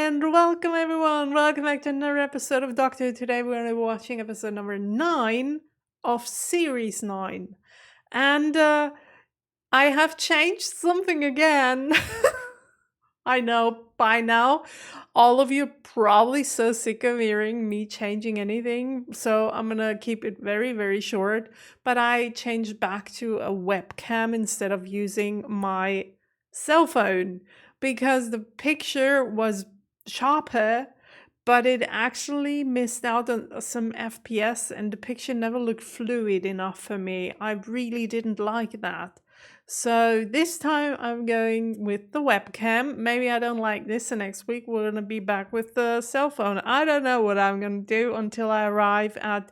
And welcome everyone, welcome back to another episode of Doctor Who. Today we're going to be watching episode number 9 of series 9. And I have changed something again. I know, by now, all of you are probably so sick of hearing me changing anything, so I'm gonna keep it very, very short. But I changed back to a webcam instead of using my cell phone because the picture was sharper, but it actually missed out on some FPS and the picture never looked fluid enough for me. I really didn't like that. So this time I'm going with the webcam. Maybe I don't like this, and next week we're gonna be back with the cell phone. I don't know what I'm gonna do until I arrive at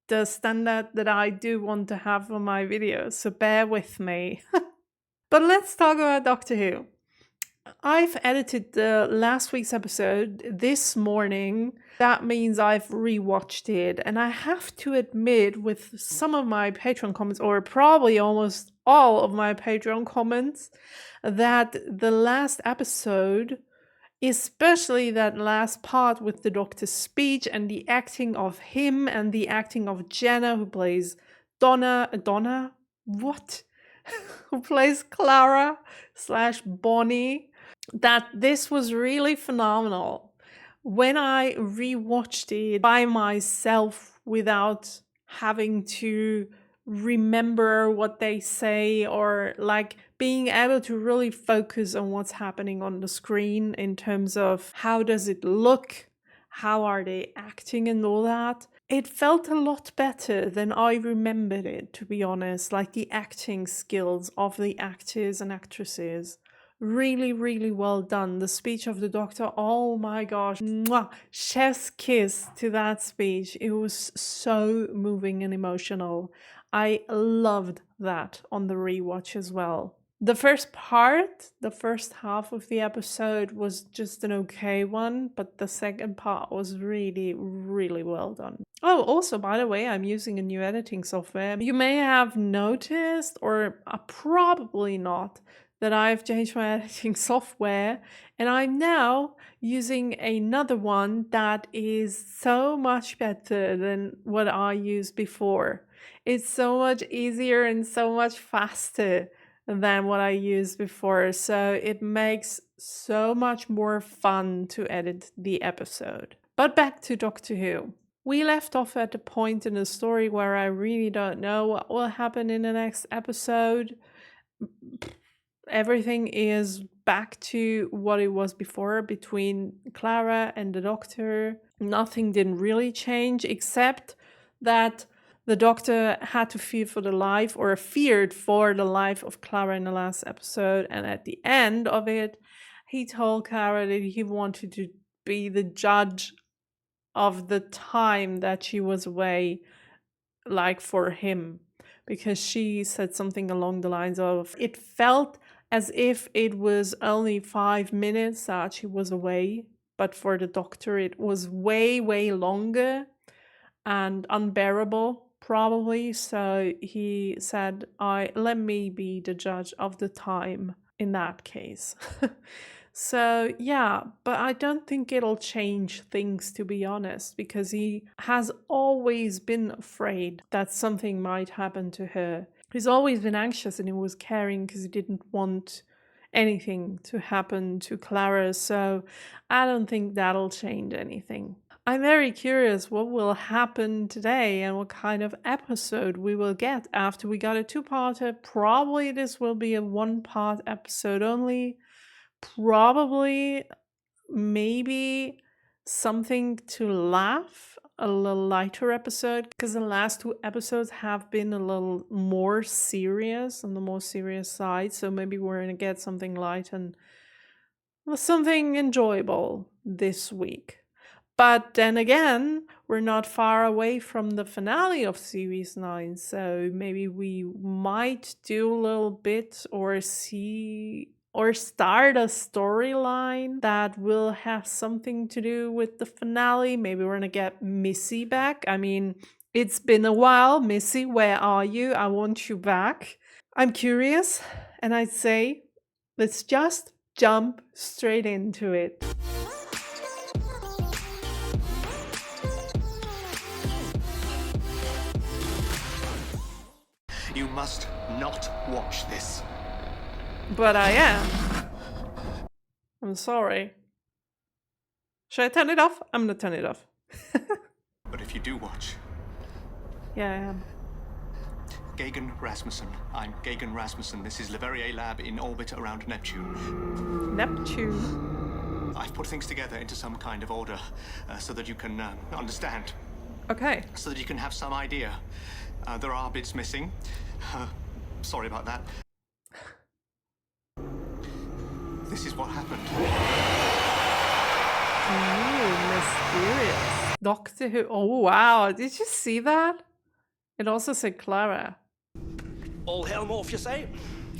the standard that I do want to have for my videos, so bear with me. But let's talk about Doctor Who. I've edited the last week's episode this morning. That means I've rewatched it, and I have to admit, with some of my Patreon comments, or probably almost all of my Patreon comments, that the last episode, especially that last part with the Doctor's speech and the acting of him and the acting of Jenna, who plays Donna? What? Who plays Clara / Bonnie, that this was really phenomenal. When I rewatched it by myself without having to remember what they say, or like being able to really focus on what's happening on the screen in terms of how does it look, how are they acting and all that, it felt a lot better than I remembered it, to be honest. Like the acting skills of the actors and actresses, really, really well done. The speech of the Doctor, oh my gosh, mwah, chef's kiss to that speech. It was so moving and emotional. I loved that on the rewatch as well. The first half of the episode was just an okay one, but the second part was really, really well done. Oh, also, by the way, I'm using a new editing software. You may have noticed, or probably not, that I've changed my editing software, and I'm now using another one that is so much better than what I used before. It's so much easier and so much faster than what I used before, so it makes so much more fun to edit the episode. But back to Doctor Who. We left off at a point in the story where I really don't know what will happen in the next episode. Everything is back to what it was before between Clara and the Doctor. Nothing didn't really change, except that the Doctor had to feared for the life of Clara in the last episode, and at the end of it, he told Clara that he wanted to be the judge of the time that she was away, like for him, because she said something along the lines of, it felt as if it was only 5 minutes that she was away, but for the Doctor it was way, way longer and unbearable, probably. So he said, let me be the judge of the time in that case. So yeah, but I don't think it'll change things, to be honest, because he has always been afraid that something might happen to her. He's always been anxious, and he was caring because he didn't want anything to happen to Clara. So I don't think that'll change anything. I'm very curious what will happen today and what kind of episode we will get after we got a 2-parter. Probably this will be a 1-part episode only. Probably, maybe something to laugh, a little lighter episode, because the last 2 episodes have been a little more serious, on the more serious side. So maybe we're gonna get something light and something enjoyable this week. But then again, we're not far away from the finale of Series 9, so maybe we might do a little bit or start a storyline that will have something to do with the finale. Maybe we're gonna get Missy back. I mean, it's been a while. Missy, where are you? I want you back. I'm curious, and I'd say let's just jump straight into it. You must not watch this. But I am. I'm sorry. Should I turn it off? I'm gonna turn it off. But if you do watch... Yeah, I am. Gagan Rasmussen. I'm Gagan Rasmussen. This is Leverrier Lab in orbit around Neptune. Neptune. I've put things together into some kind of order so that you can understand. Okay. So that you can have some idea. There are bits missing. Sorry about that. This is what happened. Ooh, mysterious. Doctor Who. Oh, wow. Did you see that? It also said Clara. All hell Morpheus, eh?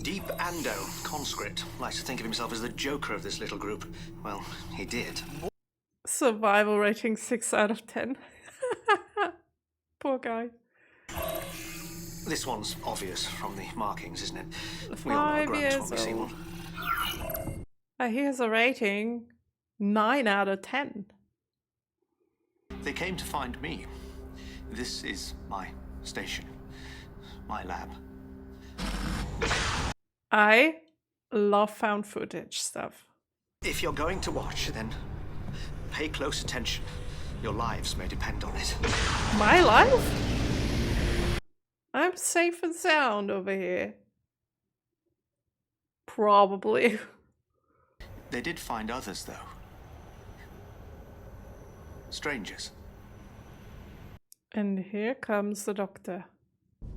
Deep Ando, conscript, likes to think of himself as the joker of this little group. Well, he did. Survival rating 6 out of 10. Poor guy. This one's obvious from the markings, isn't it? We 5 all know years grunts when we see old. one. He has a rating 9 out of 10. They came to find me. This is my station. My lab. I love found footage stuff. If you're going to watch, then pay close attention. Your lives may depend on it. My life? I'm safe and sound over here. Probably. They did find others, though. Strangers. And here comes the doctor.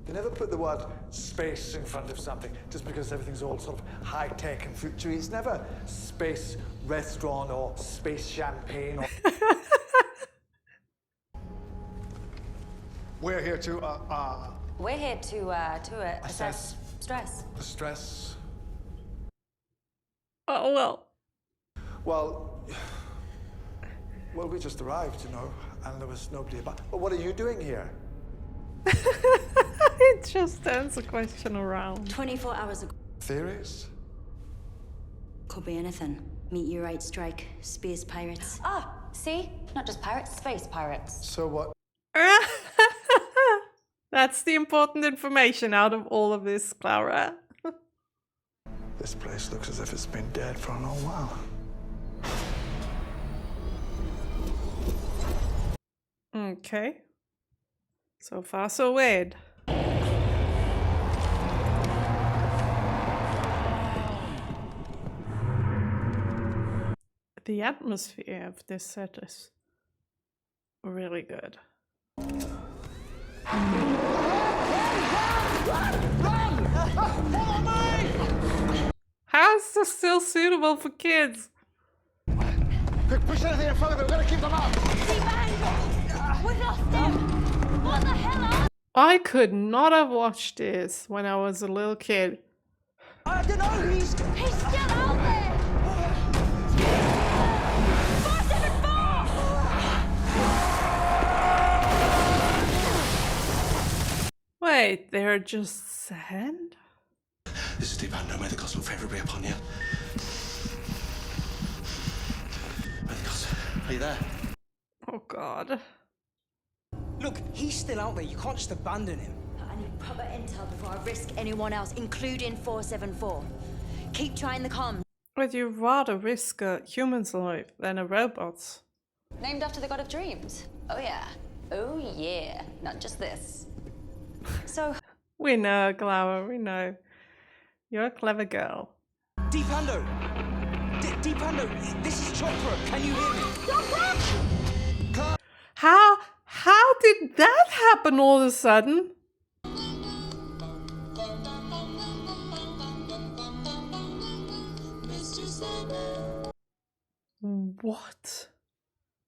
You never put the word space in front of something just because everything's all sort of high-tech and futuristic. It's never space restaurant or space champagne or... We're here to, We're here to assess stress. the stress. Oh, well. Well, we just arrived, you know, and there was nobody about. But what are you doing here? It just turns the question around. 24 hours ago. Theories? Could be anything. Meteorite strike, space pirates. Ah, see? Not just pirates, space pirates. So what? That's the important information out of all of this, Clara. This place looks as if it's been dead for a long while. Okay. So far, so weird. The atmosphere of this set is really good. How is this still suitable for kids? Quick, push anything in front of it. We're gonna keep them up. We've lost him! What the hell? I could not have watched this when I was a little kid. I don't know, he's He's still out there! 474! Wait, they're just sand? This is Deep Ando. May the gods look favourably upon you. May the gods... Are you there? Oh god. Look, he's still out there. You can't just abandon him. I need proper intel before I risk anyone else, including 474. Keep trying the comms. Would you rather risk a human's life than a robot's? Named after the god of dreams. Oh yeah. Oh yeah. Not just this. So... We know, Clara, we know. You're a clever girl. Deep Ando! Deep Ando, this is Chopra. Can you hear me? How did that happen all of a sudden? What?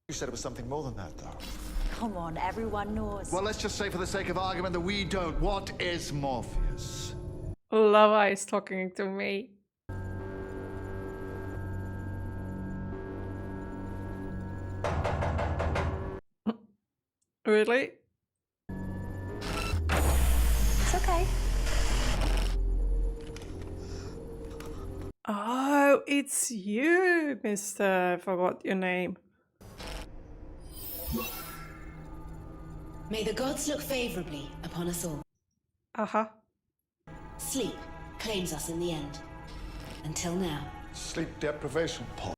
You said it was something more than that, though. Come on, everyone knows. Well, let's just say for the sake of argument that we don't. What is Morpheus? Love Eyes talking to me. Really? It's okay. Oh, it's you, Mr. I forgot your name. May the gods look favorably upon us all. Uh-huh. Sleep claims us in the end. Until now. Sleep deprivation, Paul.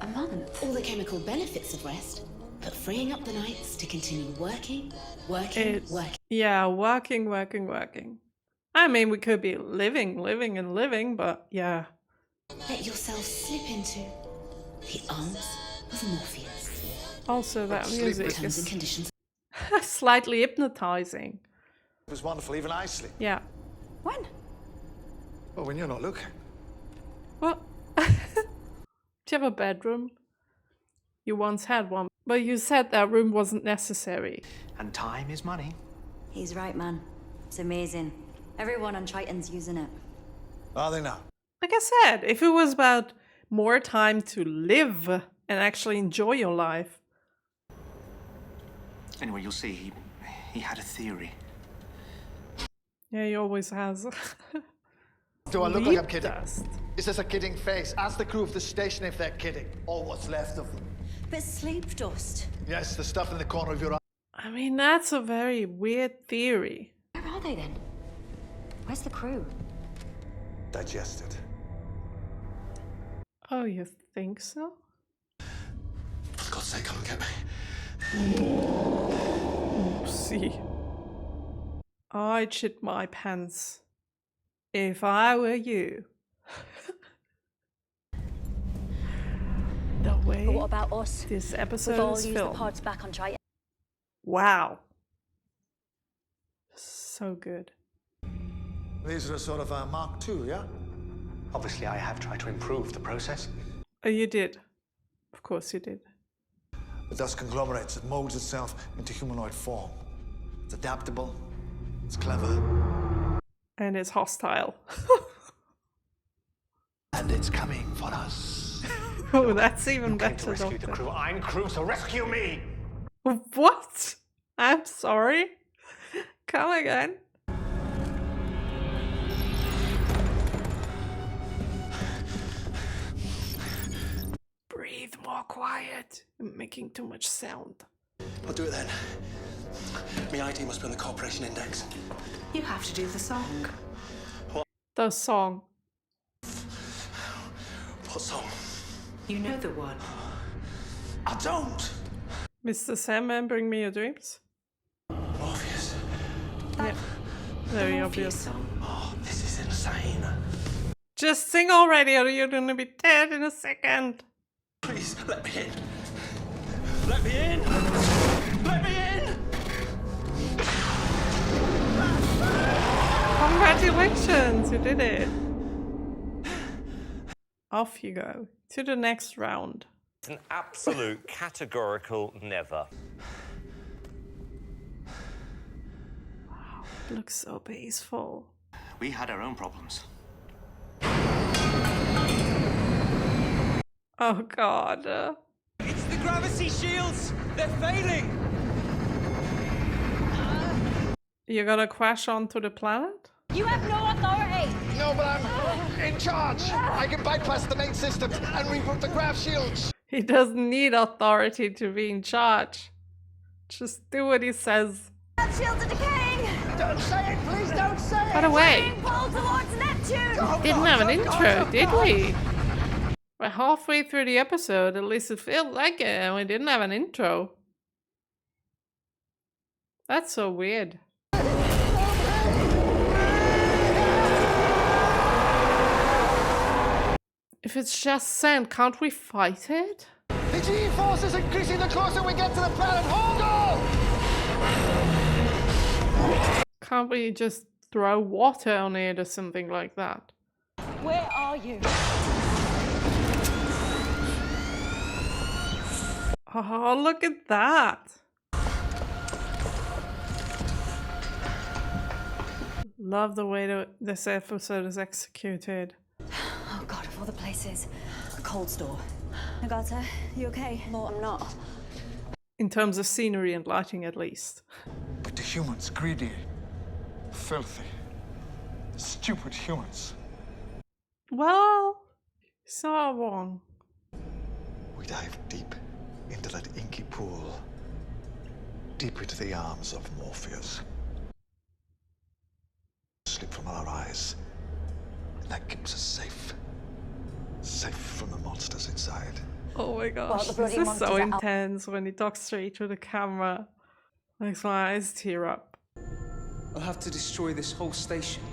A month. All the chemical benefits of rest, but freeing up the nights to continue working. Yeah, working. I mean, we could be living, but yeah. Let yourself slip into the arms of Morpheus. Also, that music Terms and is conditions. slightly hypnotizing. It was wonderful, even I sleep. Yeah. When? Well, when you're not looking. What? Do you have a bedroom? You once had one, but you said that room wasn't necessary. And time is money. He's right, man. It's amazing. Everyone on Triton's using it. Are they now? Like I said, if it was about more time to live and actually enjoy your life. Anyway, you'll see, he had a theory. Yeah, he always has. Do I look like I'm kidding? Dust. Is this a kidding face? Ask the crew of the station if they're kidding. Or what's left of them. But sleep dust. Yes, the stuff in the corner of your eye. I mean, that's a very weird theory. Where are they then? Where's the crew? Digested. Oh, you think so? For God's sake, come and get me. Oopsie. I'd shit my pants if I were you. The way But what about us? this We've episode all is used the filmed. pods back on Triton. Wow. So good. These are a sort of Mark II, yeah? Obviously, I have tried to improve the process. Oh, you did. Of course you did. The dust conglomerates. It molds itself into humanoid form. It's adaptable. It's clever. And it's hostile. And it's coming for us. Oh, that's even You came to better, rescue the Doctor. crew. I'm crew, so rescue me! What? I'm sorry. Come again. Breathe more quiet. You're making too much sound. I'll do it then. My ID must be on the corporation index. You have to do the song. The song. What song? You know the one. I don't! Mr. Sandman, bring me your dreams. Morpheus. Yeah. Very The obvious. Morpheus song. Oh, this is insane. Just sing already or you're gonna be dead in a second. Please, let me in. Let me in! Let me in! Congratulations, you did it. Off you go to the next round. It's an absolute categorical never. It looks so peaceful. We had our own problems. Oh god. It's the gravity shields! They're failing! You're gonna crash onto the planet? You have no authority! No, but I'm in charge. I can bypass the main systems and reboot the grav shields. He doesn't need authority to be in charge. Just do what he says. That shields are decaying! Don't say it, please don't say it. By the way, Being pulled towards Neptune! didn't have an intro, did we? We're halfway through the episode, at least it felt like it, and we didn't have an intro. That's so weird. If it's just sand, can't we fight it? The G-force is increasing the closer we get to the planet. Hold on! Can't we just throw water on it or something like that? Where are you? Oh, look at that! Love the way this episode is executed. Oh god, of all the places. A cold store. Nagata, you okay? No, I'm not. In terms of scenery and lighting, at least. But the humans, greedy, filthy, stupid humans. Well, it's not wrong. We dive deep into that inky pool, deep into the arms of Morpheus. slip from our eyes. That keeps us safe. Safe from the monsters inside. Oh my gosh, the this bloody is monsters so are out. intense when he talks straight to the camera. Makes my eyes tear up. I'll have to destroy this whole station.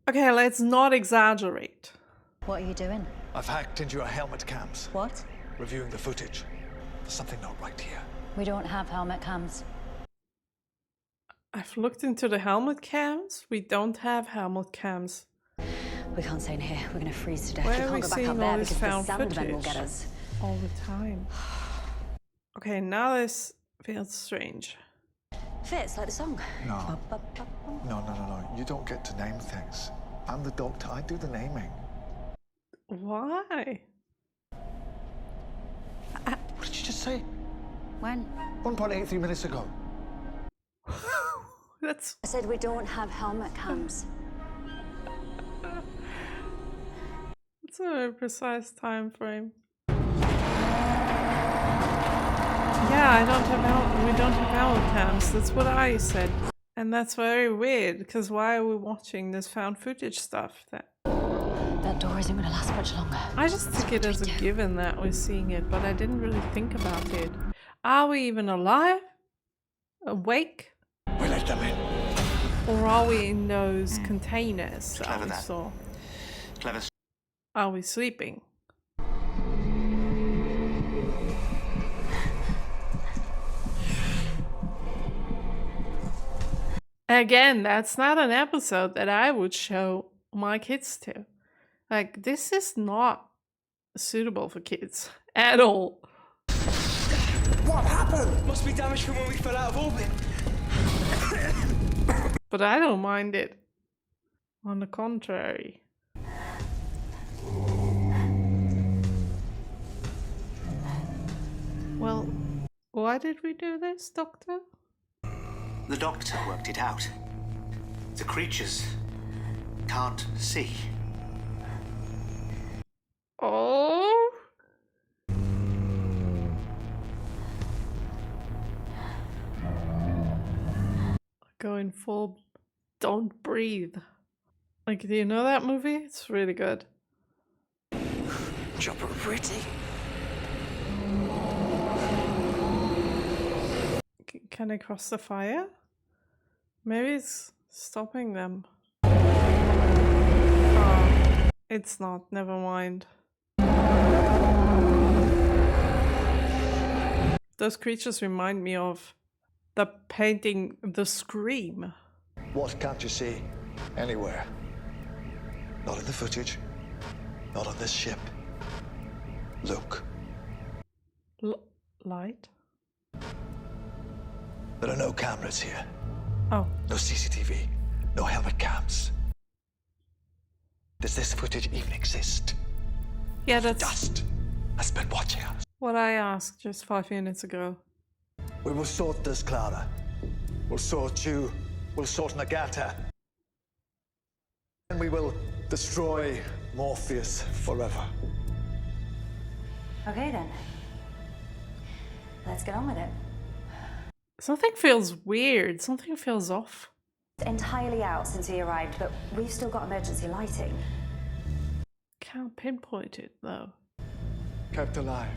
Okay, let's not exaggerate. What are you doing? I've hacked into your helmet cams, What? reviewing the footage. There's something not right here. We don't have helmet cams. I've looked into the helmet cams. We don't have helmet cams. We can't stay in here. We're gonna freeze to death. Why We are we can't go back seeing up all there this because the found Sandmen will get footage? us. All the time. Okay, now this feels strange. Fits like the song. No. No. You don't get to name things. I'm the doctor. I do the naming. Why? What did you just say? When? 1.83 minutes ago. That's I said we don't have helmet cams. a very precise time frame. Yeah, we don't have helmet cams. That's what I said. And that's very weird, because why are we watching this found footage stuff? That door isn't gonna last much longer. I just took it as a given that we're seeing it, but I didn't really think about it. Are we even alive? Awake? We let them in. Or are we in those containers that Clever we that. saw? Clever. Are we sleeping? Again, that's not an episode that I would show my kids to. Like, this is not suitable for kids at all. What happened? Must be damage from when we fell out of orbit. But I don't mind it. On the contrary. Well, why did we do this, Doctor? The doctor worked it out. The creatures can't see. Oh. Going full don't breathe. Like, do you know that movie? It's really good. Chopper pretty. Can I cross the fire? Maybe it's stopping them. Oh, it's not. Never mind. Those creatures remind me of the painting The Scream. What can't you see? Anywhere. Not in the footage. Not on this ship. Look. Light? There are no cameras here. Oh. No CCTV. No helmet cams. Does this footage even exist? Yeah, that's Dust has been watching us. what I asked just 5 minutes ago. We will sort this, Clara. We'll sort you. We'll sort Nagata. And we will destroy Morpheus forever. Okay then. Let's get on with it. Something feels weird. Something feels off. It's entirely out since he arrived, but we've still got emergency lighting. Can't pinpoint it though. Kept alive.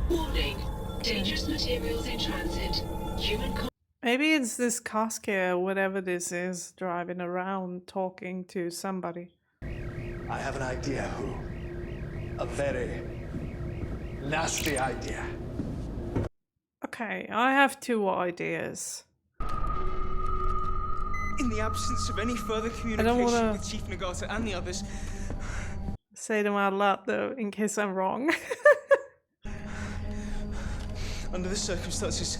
Warning. Dangerous materials in transit. Maybe it's this casket or whatever this is driving around talking to somebody. I have an idea, Who. A very nasty idea. Okay, I have 2 ideas. In the absence of any further communication wanna- with Chief Nagata and the others, Say them out loud though, in case I'm wrong. under the circumstances,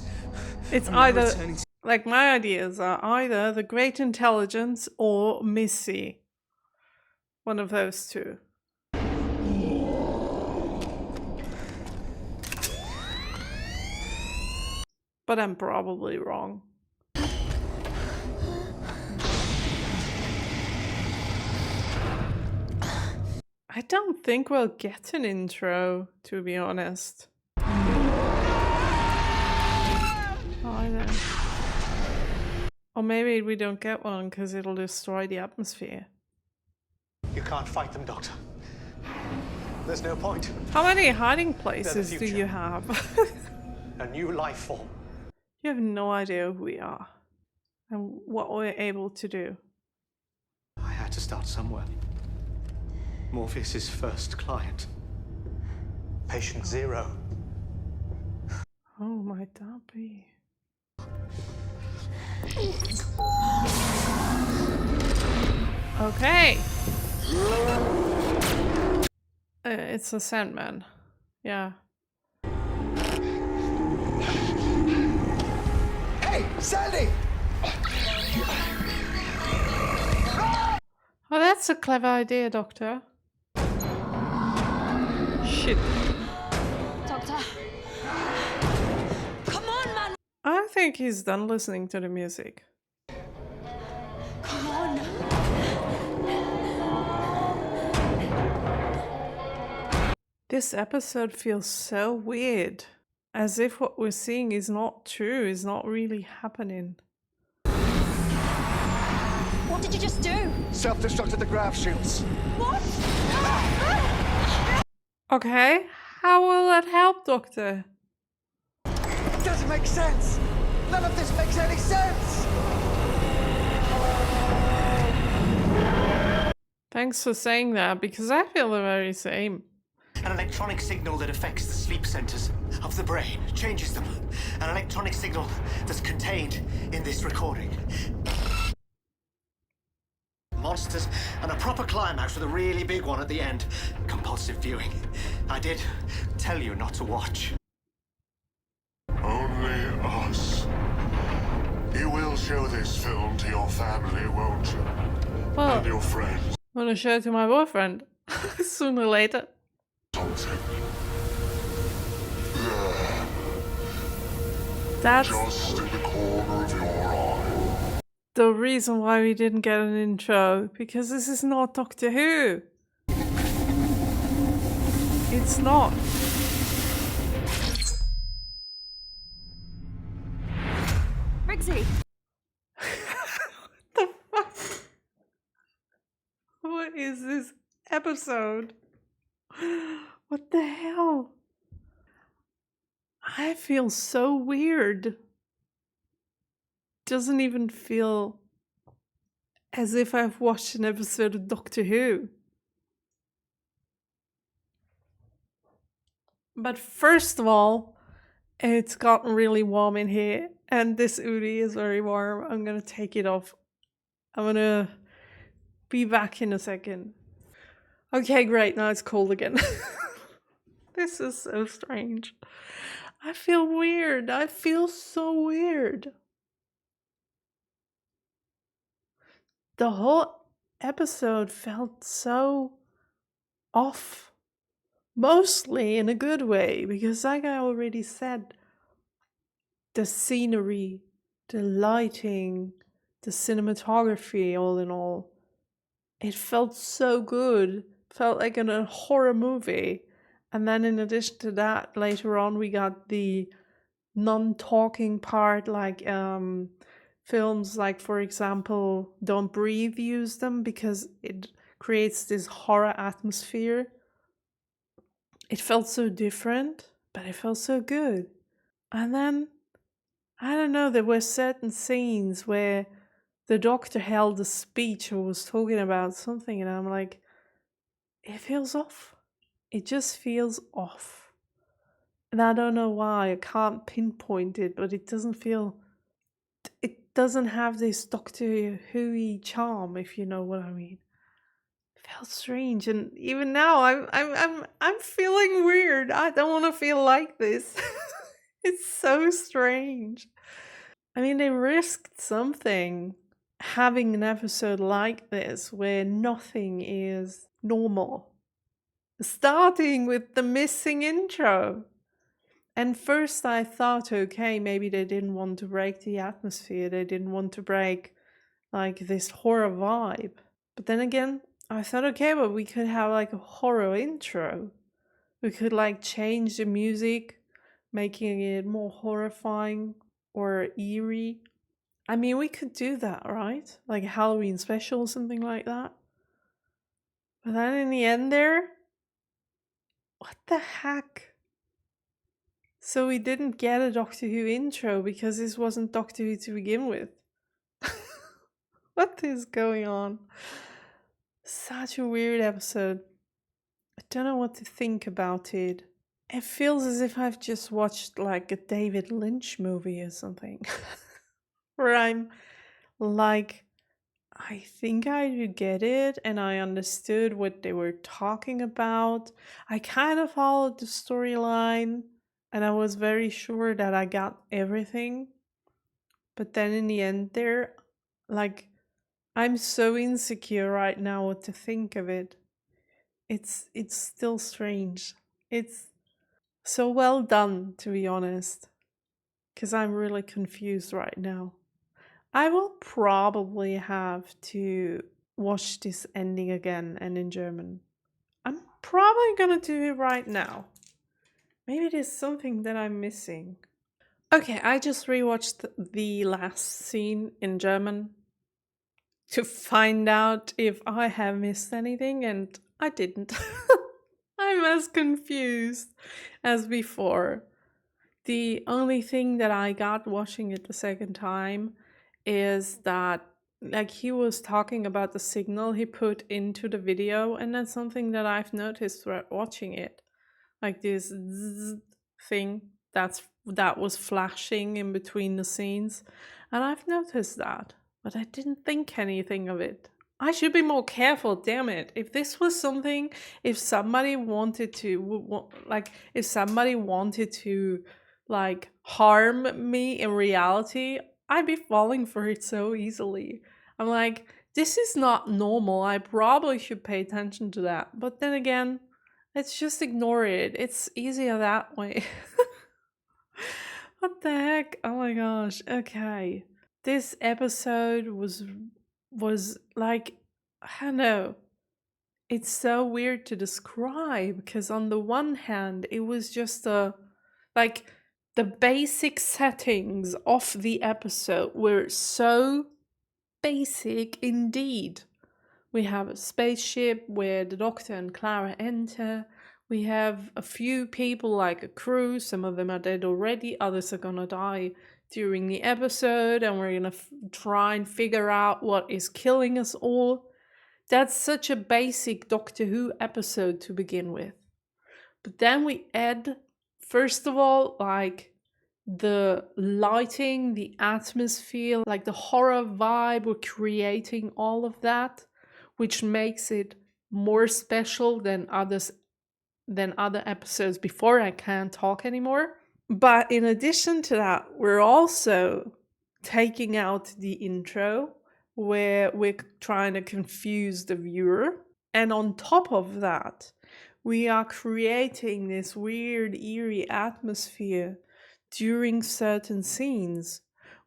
It's I'm never either, returning to- like, my ideas are either the Great Intelligence or Missy. One of those two. But I'm probably wrong. I don't think we'll get an intro, to be honest. Or maybe we don't get one because it'll destroy the atmosphere. You can't fight them, Doctor. There's no point. How many hiding places do you have? A new life form. You have no idea who we are and what we're able to do. I had to start somewhere. Morpheus's first client. Patient zero. Oh, might that be? Okay. It's a Sandman. Yeah. Hey, Sandy! Oh, that's a clever idea, Doctor. Shit. Doctor. Come on, man. I think he's done listening to the music. Come on. This episode feels so weird. As if what we're seeing is not true, is not really happening. What did you just do? Self-destructed the grav shields. What? Okay, how will that help, Doctor? It doesn't make sense. None of this makes any sense. Thanks for saying that, because I feel the very same. An electronic signal that affects the sleep centers of the brain, changes them. An electronic signal that's contained in this recording. Monsters and a proper climax with a really big one at the end. Compulsive viewing. I did tell you not to watch. Only us. You will show this film to your family, won't you? Well, and your friends. I'm gonna show it to my boyfriend. Sooner or later. Something. There. That's just in the corner of your eye. The reason why we didn't get an intro. Because this is not Doctor Who. It's not. Rixie. What the fuck? What is this episode? What the hell? I feel so weird. Doesn't even feel as if I've watched an episode of Doctor Who. But first of all, it's gotten really warm in here, and this hoodie is very warm. I'm gonna take it off. I'm gonna be back in a second. Okay, great, now it's cold again. This is so strange. I feel weird. I feel so weird. The whole episode felt so off. Mostly in a good way, because like I already said, the scenery, the lighting, the cinematography, all in all, it felt so good. Felt like in a horror movie. And then in addition to that, later on we got the non-talking part, like films like, for example, Don't Breathe use them because it creates this horror atmosphere. It felt so different, but it felt so good. And then, I don't know, there were certain scenes where the doctor held a speech or was talking about something, and I'm like, it feels off. It just feels off. And I don't know why, I can't pinpoint it, but it doesn't feel... It doesn't have this Doctor Who-y charm, if you know what I mean. Felt strange, and even now I'm feeling weird. I don't want to feel like this. It's so strange. I mean, they risked something having an episode like this where nothing is normal. Starting with the missing intro. And first I thought, okay, maybe they didn't want to break the atmosphere. They didn't want to break like this horror vibe. But then again, I thought, okay, but we could have like a horror intro. We could like change the music, making it more horrifying or eerie. I mean, we could do that, right? Like a Halloween special, something like that. But then in the end there, what the heck? So we didn't get a Doctor Who intro because this wasn't Doctor Who to begin with. What is going on? Such a weird episode. I don't know what to think about it. It feels as if I've just watched like a David Lynch movie or something. Where I'm like, I think I do get it and I understood what they were talking about. I kind of followed the storyline and I was very sure that I got everything. But then in the end there, like, I'm so insecure right now what to think of it. It's still strange. It's so well done, to be honest, because I'm really confused right now. I will probably have to watch this ending again and in German. I'm probably gonna do it right now. Maybe there's something that I'm missing. Okay, I just rewatched the last scene in German to find out if I have missed anything, and I didn't. I'm as confused as before. The only thing that I got watching it the second time is that, like, he was talking about the signal he put into the video, and that's something that I've noticed while watching it. Like this zzz thing that was flashing in between the scenes, and I've noticed that, but I didn't think anything of it. I should be more careful, damn it. If this was something, if somebody wanted to, if somebody wanted to, like, harm me in reality, I'd be falling for it so easily. I'm like, this is not normal. I probably should pay attention to that. But then again, let's just ignore it. It's easier that way. What the heck? Oh my gosh. Okay. This episode was like, I don't know. It's so weird to describe because on the one hand, it was just like the basic settings of the episode were so basic indeed. We have a spaceship where the Doctor and Clara enter. We have a few people, like a crew. Some of them are dead already. Others are gonna die during the episode. And we're gonna try and figure out what is killing us all. That's such a basic Doctor Who episode to begin with. But then we add, first of all, like the lighting, the atmosphere, like the horror vibe. We're creating all of that, which makes it more special than other episodes before. I can't talk anymore. But in addition to that, we're also taking out the intro where we're trying to confuse the viewer. And on top of that, we are creating this weird, eerie atmosphere during certain scenes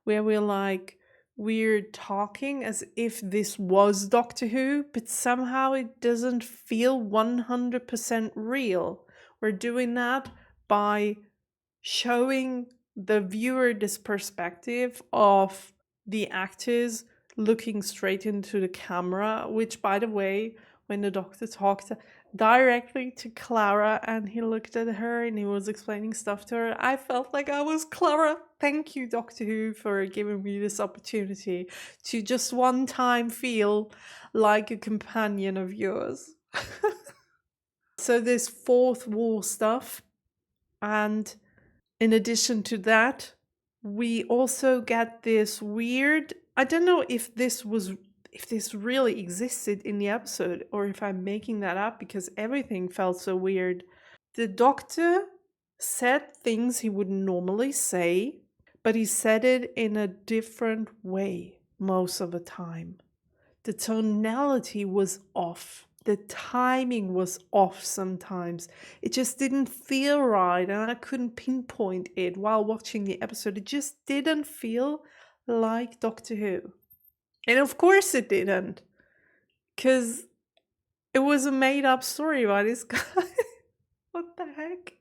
where we're talking as if this was Doctor Who, but somehow it doesn't feel 100% real. We're doing that by showing the viewer this perspective of the actors looking straight into the camera, which, by the way, when the Doctor talked directly to Clara and he looked at her and he was explaining stuff to her, I felt like I was Clara. Thank you, Doctor Who, for giving me this opportunity to just one time feel like a companion of yours. So there's fourth wall stuff, and in addition to that, we also get this weird, I don't know if this really existed in the episode or if I'm making that up because everything felt so weird. The Doctor said things he would normally say, but he said it in a different way most of the time. The tonality was off. The timing was off sometimes. It just didn't feel right, and I couldn't pinpoint it while watching the episode. It just didn't feel like Doctor Who. And of course it didn't, because it was a made-up story by this guy. What the heck?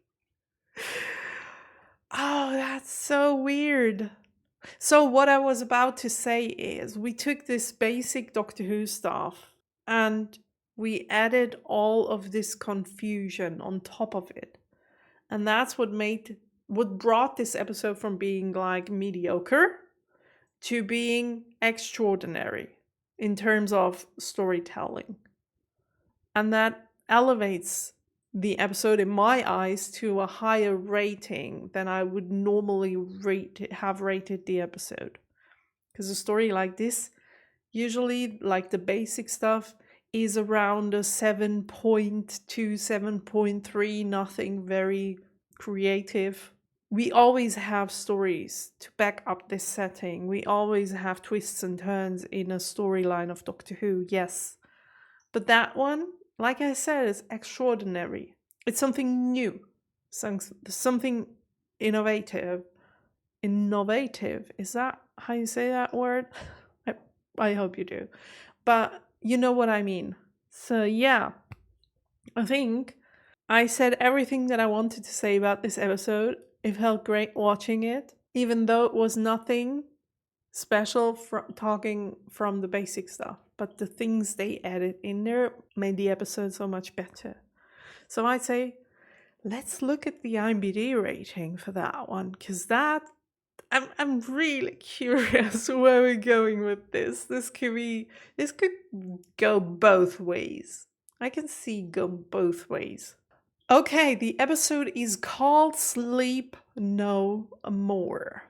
Oh, that's so weird. So what I was about to say is we took this basic Doctor Who stuff and we added all of this confusion on top of it. And that's what brought this episode from being like mediocre to being extraordinary in terms of storytelling. And that elevates the episode in my eyes to a higher rating than I would normally have rated the episode. Because a story like this, usually like the basic stuff, is around a 7.2, 7.3, nothing very creative. We always have stories to back up this setting. We always have twists and turns in a storyline of Doctor Who, yes. But that one, like I said, is extraordinary. It's something new, something innovative. Innovative, is that how you say that word? I hope you do. But you know what I mean. So yeah, I think I said everything that I wanted to say about this episode. It felt great watching it, even though it was nothing special from talking from the basic stuff. But the things they added in there made the episode so much better. So I'd say, let's look at the IMDb rating for that one, because I'm really curious where we're going with this. This could go both ways. I can see go both ways. Okay, the episode is called Sleep No More.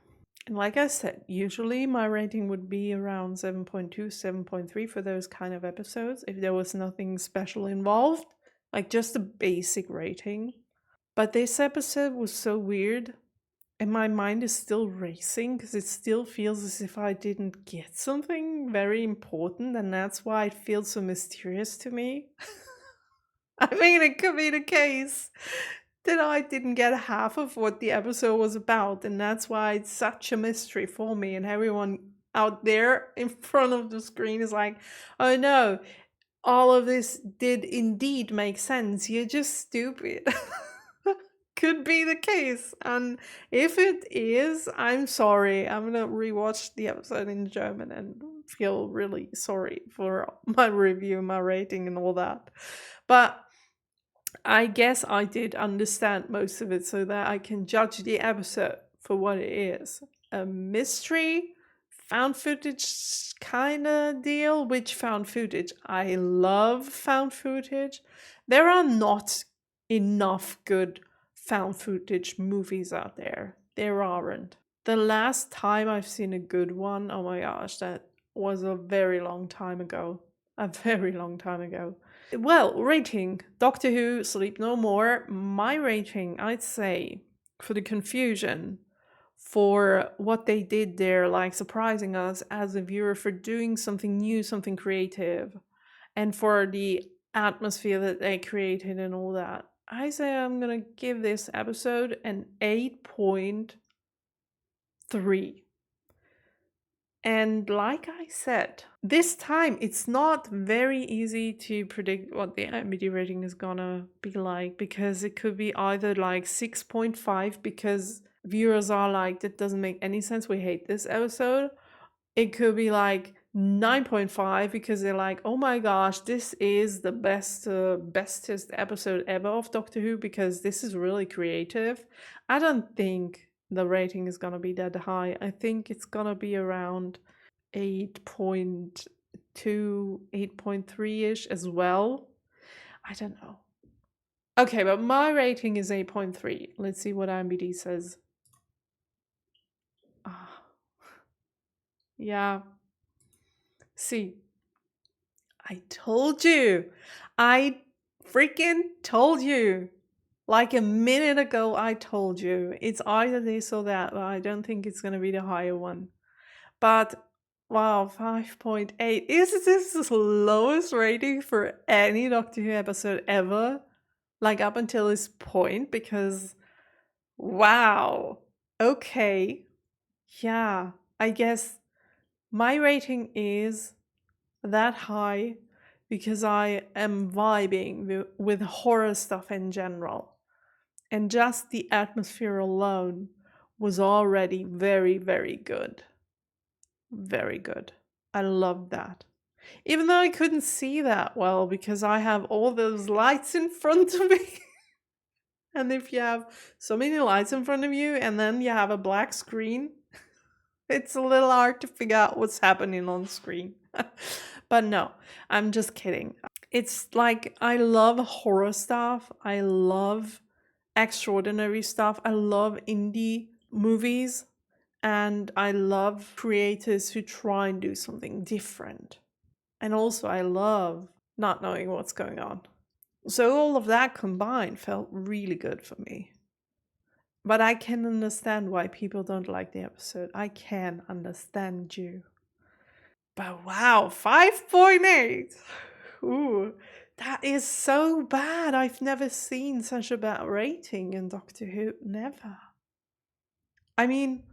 And like I said, usually my rating would be around 7.2, 7.3 for those kind of episodes if there was nothing special involved, like just a basic rating. But this episode was so weird, and my mind is still racing because it still feels as if I didn't get something very important, and that's why it feels so mysterious to me. I mean, it could be the case that I didn't get half of what the episode was about, and that's why it's such a mystery for me, and everyone out there in front of the screen is like, oh no, all of this did indeed make sense, you're just stupid. Could be the case, and if it is, I'm sorry. I'm gonna rewatch the episode in German and feel really sorry for my review, my rating, and all that. But I guess I did understand most of it so that I can judge the episode for what it is. A mystery, found footage kind of deal. Which found footage? I love found footage. There are not enough good found footage movies out there. There aren't. The last time I've seen a good one, oh my gosh, that was a very long time ago. A very long time ago. Well, rating. Doctor Who, Sleep No More. My rating, I'd say, for the confusion, for what they did there, like surprising us as a viewer for doing something new, something creative, and for the atmosphere that they created and all that. I say I'm gonna give this episode an 8.3. And like I said, this time it's not very easy to predict what the IMDb rating is gonna be like, because it could be either like 6.5 because viewers are like, that doesn't make any sense, we hate this episode. It could be like 9.5 because they're like, oh my gosh, this is the bestest episode ever of Doctor Who because this is really creative. I don't think the rating is gonna be that high. I think it's gonna be around 8.2, 8.3-ish as well. I don't know. Okay, but my rating is 8.3. Let's see what IMDb says. Yeah. See, I told you. I freaking told you. Like a minute ago, I told you. It's either this or that, but I don't think it's going to be the higher one. But, wow, 5.8. Is this the lowest rating for any Doctor Who episode ever? Like, up until this point? Because, wow. Okay. Yeah, I guess my rating is that high because I am vibing with horror stuff in general. And just the atmosphere alone was already very, very good. Very good. I loved that. Even though I couldn't see that well because I have all those lights in front of me. And if you have so many lights in front of you and then you have a black screen, it's a little hard to figure out what's happening on screen. But no, I'm just kidding. It's like I love horror stuff. I love extraordinary stuff. I love indie movies. And I love creators who try and do something different. And also I love not knowing what's going on. So all of that combined felt really good for me. But I can understand why people don't like the episode. I can understand you. But wow, 5.8! Ooh, that is so bad. I've never seen such a bad rating in Doctor Who. Never. I mean,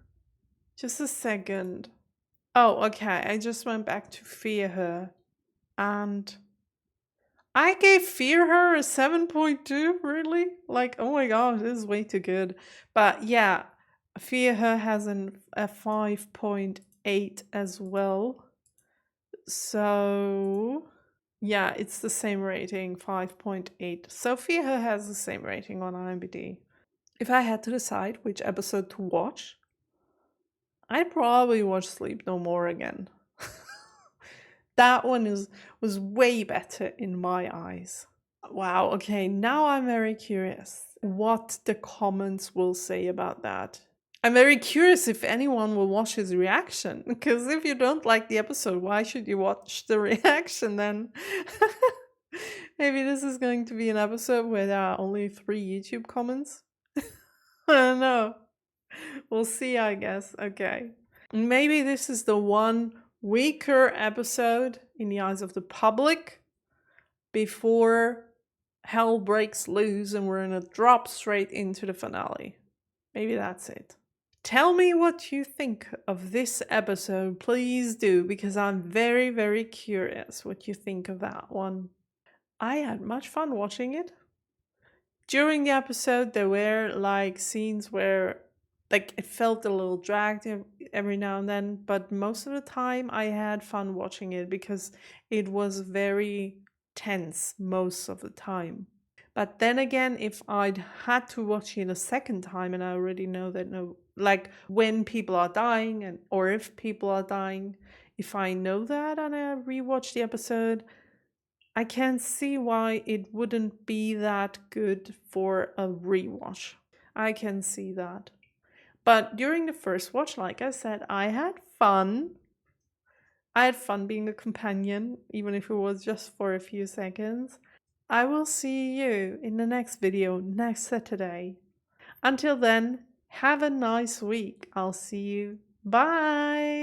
just a second. Oh, okay. I just went back to Fear Her. And I gave Fear Her a 7.2, really? Like, oh my gosh, this is way too good. But yeah, Fear Her has a 5.8 as well. So yeah, it's the same rating, 5.8. So Fear Her has the same rating on IMDb. If I had to decide which episode to watch, I'd probably watch Sleep No More again. That one was way better in my eyes. Wow, okay, now I'm very curious what the comments will say about that. I'm very curious if anyone will watch his reaction, because if you don't like the episode, why should you watch the reaction then? Maybe this is going to be an episode where there are only 3 YouTube comments. I don't know. We'll see, I guess. Okay. Maybe this is the one weaker episode in the eyes of the public before hell breaks loose and we're gonna drop straight into the finale. Maybe that's it. Tell me what you think of this episode, please do, because I'm very, very curious what you think of that one. I had much fun watching it. During the episode, there were like scenes where like it felt a little dragged every now and then, but most of the time I had fun watching it because it was very tense most of the time. But then again, if I'd had to watch it a second time and I already know that like when people are dying and or if people are dying, if I know that and I rewatch the episode, I can't see why it wouldn't be that good for a rewatch. I can see that. But during the first watch, like I said, I had fun. I had fun being a companion, even if it was just for a few seconds. I will see you in the next video next Saturday. Until then, have a nice week. I'll see you. Bye!